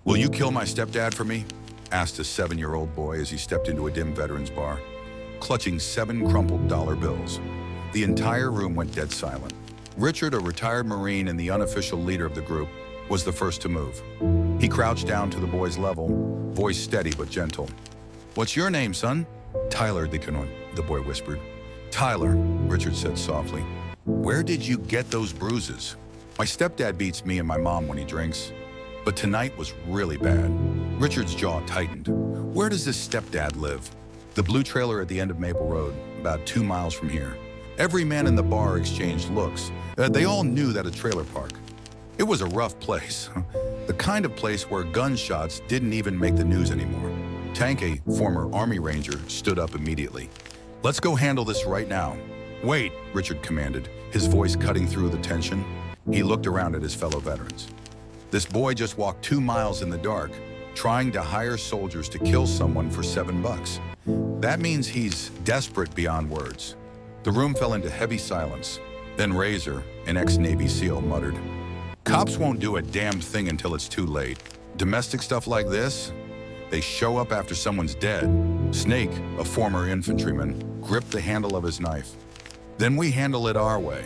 "Will you kill my stepdad for me?" asked a 7-year-old boy as he stepped into a dim veterans bar, clutching 7 crumpled dollar bills. The entire room went dead silent. Richard, a retired Marine and the unofficial leader of the group, was the first to move. He crouched down to the boy's level, voice steady but gentle. "What's your name, son?" "Tyler, the boy whispered. "Tyler," Richard said softly. "Where did you get those bruises?" "My stepdad beats me and my mom when he drinks. But tonight was really bad." Richard's jaw tightened. "Where does this stepdad live?" "The blue trailer at the end of Maple Road, about 2 miles from here." Every man in the bar exchanged looks. They all knew that a trailer park. It was a rough place. The kind of place where gunshots didn't even make the news anymore. Tank, a former Army Ranger, stood up immediately. "Let's go handle this right now." "Wait," Richard commanded, his voice cutting through the tension. He looked around at his fellow veterans. This boy just walked 2 miles in the dark, trying to hire soldiers to kill someone for $7. That means he's desperate beyond words. The room fell into heavy silence. Then Razor, an ex-Navy SEAL, muttered, "Cops won't do a damn thing until it's too late. Domestic stuff like this, they show up after someone's dead." Snake, a former infantryman, gripped the handle of his knife. "Then we handle it our way."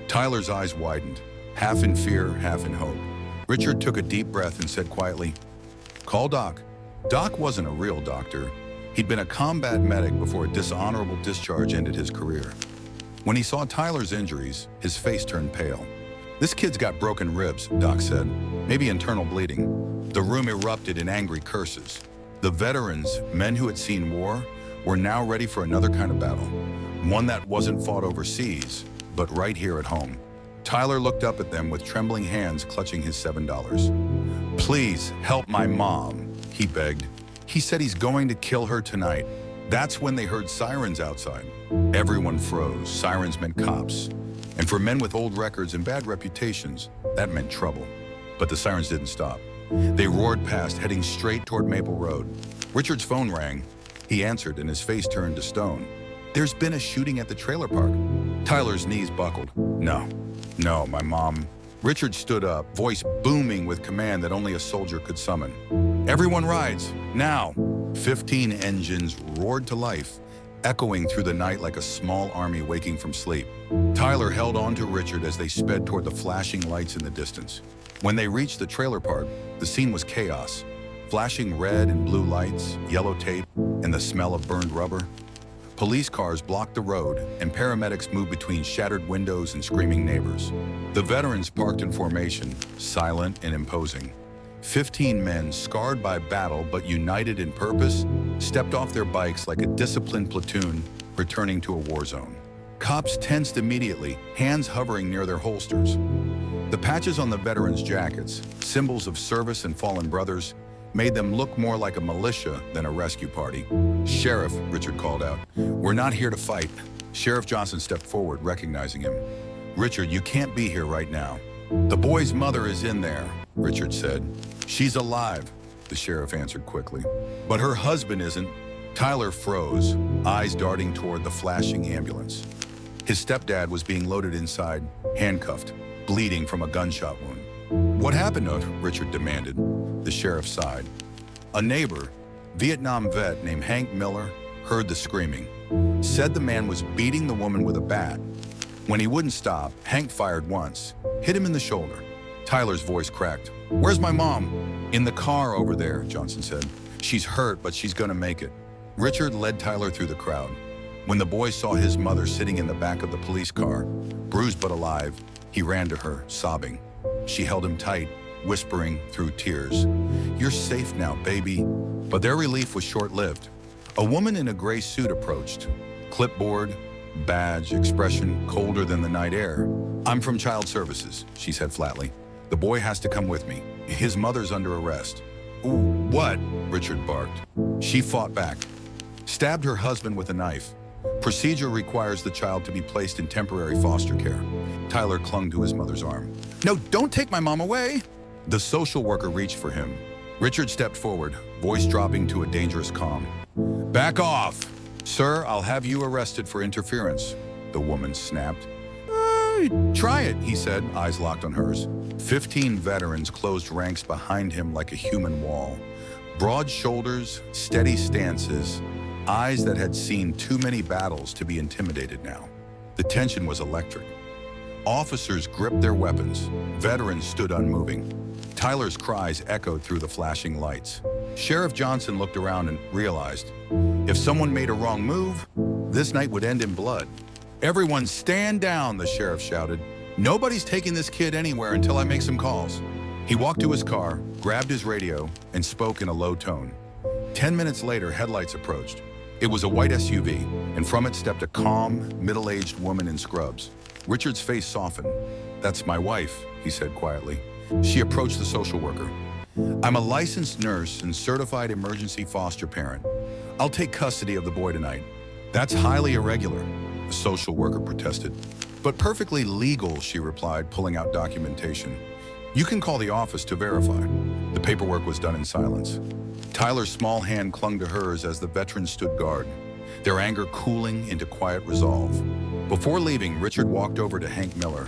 Tyler's eyes widened, half in fear, half in hope. Richard took a deep breath and said quietly, "Call Doc." Doc wasn't a real doctor. He'd been a combat medic before a dishonorable discharge ended his career. When he saw Tyler's injuries, his face turned pale. "This kid's got broken ribs," Doc said. "Maybe internal bleeding." The room erupted in angry curses. The veterans, men who had seen war, were now ready for another kind of battle. One that wasn't fought overseas, but right here at home. Tyler looked up at them with trembling hands clutching his $7. "Please help my mom," he begged. "He said he's going to kill her tonight." That's when they heard sirens outside. Everyone froze. Sirens meant cops. And for men with old records and bad reputations, that meant trouble. But the sirens didn't stop. They roared past, heading straight toward Maple Road. Richard's phone rang. He answered, and his face turned to stone. "There's been a shooting at the trailer park." Tyler's knees buckled. No, my mom." Richard stood up, voice booming with command that only a soldier could summon. "Everyone rides, now!" 15 engines roared to life, echoing through the night like a small army waking from sleep. Tyler held on to Richard as they sped toward the flashing lights in the distance. When they reached the trailer park, the scene was chaos. Flashing red and blue lights, yellow tape, and the smell of burned rubber. Police cars blocked the road, and paramedics moved between shattered windows and screaming neighbors. The veterans parked in formation, silent and imposing. 15 men, scarred by battle but united in purpose, stepped off their bikes like a disciplined platoon returning to a war zone. Cops tensed immediately, hands hovering near their holsters. The patches on the veterans' jackets, symbols of service and fallen brothers, made them look more like a militia than a rescue party. "Sheriff," Richard called out, "we're not here to fight." Sheriff Johnson stepped forward, recognizing him. "Richard, you can't be here right now." "The boy's mother is in there," Richard said. "She's alive," the sheriff answered quickly. "But her husband isn't." Tyler froze, eyes darting toward the flashing ambulance. His stepdad was being loaded inside, handcuffed, bleeding from a gunshot wound. "What happened?" Richard demanded. The sheriff sighed. A neighbor, Vietnam vet named Hank Miller, heard the screaming. Said the man was beating the woman with a bat. When he wouldn't stop, Hank fired once, hit him in the shoulder. Tyler's voice cracked. "Where's my mom?" "In the car over there," Johnson said. "She's hurt, but she's gonna make it." Richard led Tyler through the crowd. When the boy saw his mother sitting in the back of the police car, bruised but alive, he ran to her, sobbing. She held him tight, whispering through tears, "You're safe now, baby." But their relief was short-lived. A woman in a gray suit approached. Clipboard, badge, expression colder than the night air. "I'm from Child Services," she said flatly. "The boy has to come with me. His mother's under arrest." "Ooh, what?" Richard barked. She fought back. Stabbed her husband with a knife. Procedure requires the child to be placed in temporary foster care. Tyler clung to his mother's arm. "No, don't take my mom away!" The social worker reached for him. Richard stepped forward, voice dropping to a dangerous calm. "Back off!" "Sir, I'll have you arrested for interference," the woman snapped. Try it," he said, eyes locked on hers. 15 veterans closed ranks behind him like a human wall. Broad shoulders, steady stances, eyes that had seen too many battles to be intimidated now. The tension was electric. Officers gripped their weapons. Veterans stood unmoving. Tyler's cries echoed through the flashing lights. Sheriff Johnson looked around and realized, if someone made a wrong move, this night would end in blood. "Everyone stand down," the sheriff shouted. "Nobody's taking this kid anywhere until I make some calls." He walked to his car, grabbed his radio, and spoke in a low tone. 10 minutes later, headlights approached. It was a white SUV, and from it stepped a calm, middle-aged woman in scrubs. Richard's face softened. "That's my wife," he said quietly. She approached the social worker. "I'm a licensed nurse and certified emergency foster parent. I'll take custody of the boy tonight." "That's highly irregular," the social worker protested. "But perfectly legal," she replied, pulling out documentation. "You can call the office to verify." The paperwork was done in silence. Tyler's small hand clung to hers as the veterans stood guard, their anger cooling into quiet resolve. Before leaving, Richard walked over to Hank Miller,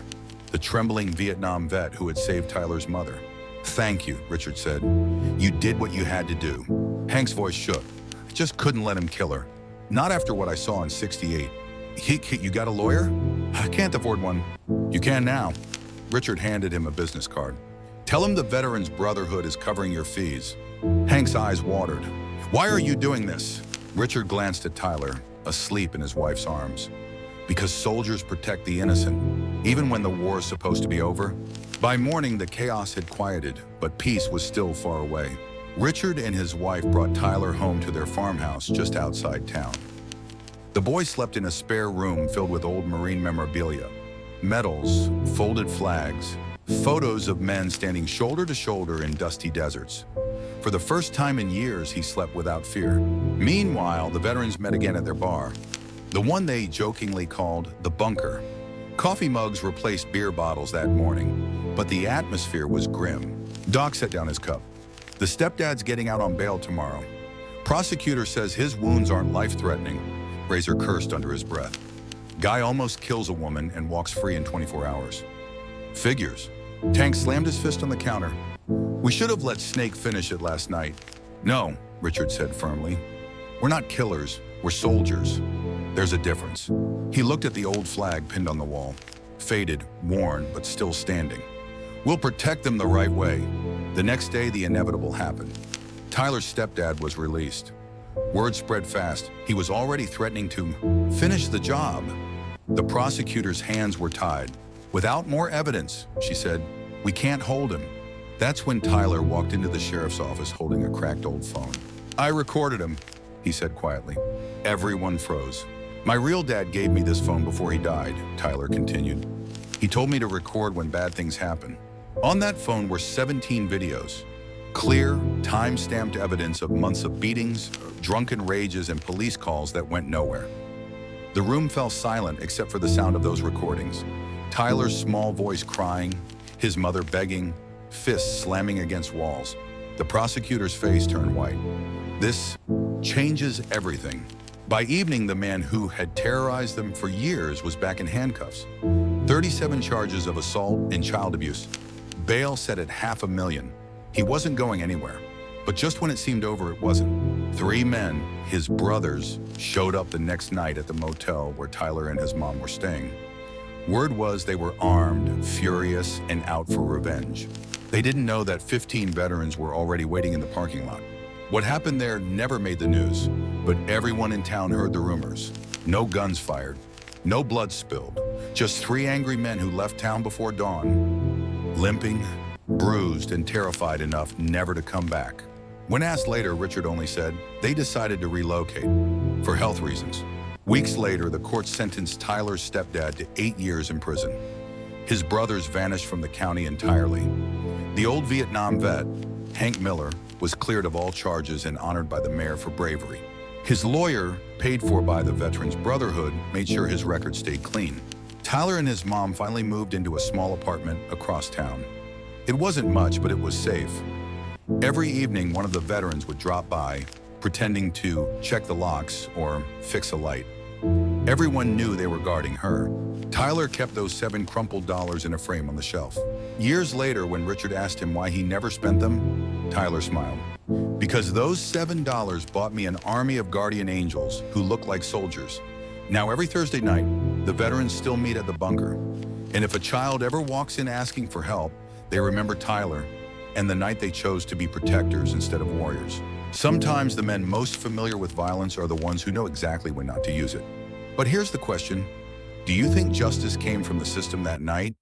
the trembling Vietnam vet who had saved Tyler's mother. "Thank you," Richard said. "You did what you had to do." Hank's voice shook. "I just couldn't let him kill her. Not after what I saw in '68. You got a lawyer?" "I can't afford one." "You can now." Richard handed him a business card. "Tell him the Veterans Brotherhood is covering your fees." Hank's eyes watered. "Why are you doing this?" Richard glanced at Tyler, asleep in his wife's arms. "Because soldiers protect the innocent, even when the war is supposed to be over." By morning, the chaos had quieted, but peace was still far away. Richard and his wife brought Tyler home to their farmhouse just outside town. The boy slept in a spare room filled with old Marine memorabilia, medals, folded flags, photos of men standing shoulder to shoulder in dusty deserts. For the first time in years, he slept without fear. Meanwhile, the veterans met again at their bar, the one they jokingly called the bunker. Coffee mugs replaced beer bottles that morning, but the atmosphere was grim. Doc set down his cup. "The stepdad's getting out on bail tomorrow. Prosecutor says his wounds aren't life-threatening." Razor cursed under his breath. "Guy almost kills a woman and walks free in 24 hours. Figures." Tank slammed his fist on the counter. "We should have let Snake finish it last night." "No," Richard said firmly. "We're not killers, we're soldiers. There's a difference." He looked at the old flag pinned on the wall, faded, worn, but still standing. "We'll protect them the right way." The next day, the inevitable happened. Tyler's stepdad was released. Word spread fast. He was already threatening to finish the job. The prosecutor's hands were tied. "Without more evidence," she said, "we can't hold him." That's when Tyler walked into the sheriff's office holding a cracked old phone. "I recorded him," he said quietly. Everyone froze. "My real dad gave me this phone before he died," Tyler continued. "He told me to record when bad things happen." On that phone were 17 videos. Clear, time-stamped evidence of months of beatings, drunken rages, and police calls that went nowhere. The room fell silent except for the sound of those recordings. Tyler's small voice crying, his mother begging, fists slamming against walls. The prosecutor's face turned white. "This changes everything." By evening, the man who had terrorized them for years was back in handcuffs. 37 charges of assault and child abuse. Bail set at $500,000. He wasn't going anywhere. But just when it seemed over, it wasn't. 3 men, his brothers, showed up the next night at the motel where Tyler and his mom were staying. Word was they were armed, furious, and out for revenge. They didn't know that 15 veterans were already waiting in the parking lot. What happened there never made the news, but everyone in town heard the rumors. No guns fired, no blood spilled, just 3 angry men who left town before dawn, limping, bruised, and terrified enough never to come back. When asked later, Richard only said they decided to relocate for health reasons. Weeks later, the court sentenced Tyler's stepdad to 8 years in prison. His brothers vanished from the county entirely. The old Vietnam vet, Hank Miller, was cleared of all charges and honored by the mayor for bravery. His lawyer, paid for by the Veterans Brotherhood, made sure his record stayed clean. Tyler and his mom finally moved into a small apartment across town. It wasn't much, but it was safe. Every evening, one of the veterans would drop by, pretending to check the locks or fix a light. Everyone knew they were guarding her. Tyler kept those 7 crumpled dollars in a frame on the shelf. Years later, when Richard asked him why he never spent them, Tyler smiled. Because those $7 bought me an army of guardian angels who look like soldiers. Now, every Thursday night, the veterans still meet at the bunker. And if a child ever walks in asking for help, they remember Tyler and the night they chose to be protectors instead of warriors. Sometimes the men most familiar with violence are the ones who know exactly when not to use it. But here's the question. Do you think justice came from the system that night,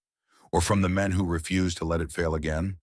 or from the men who refused to let it fail again?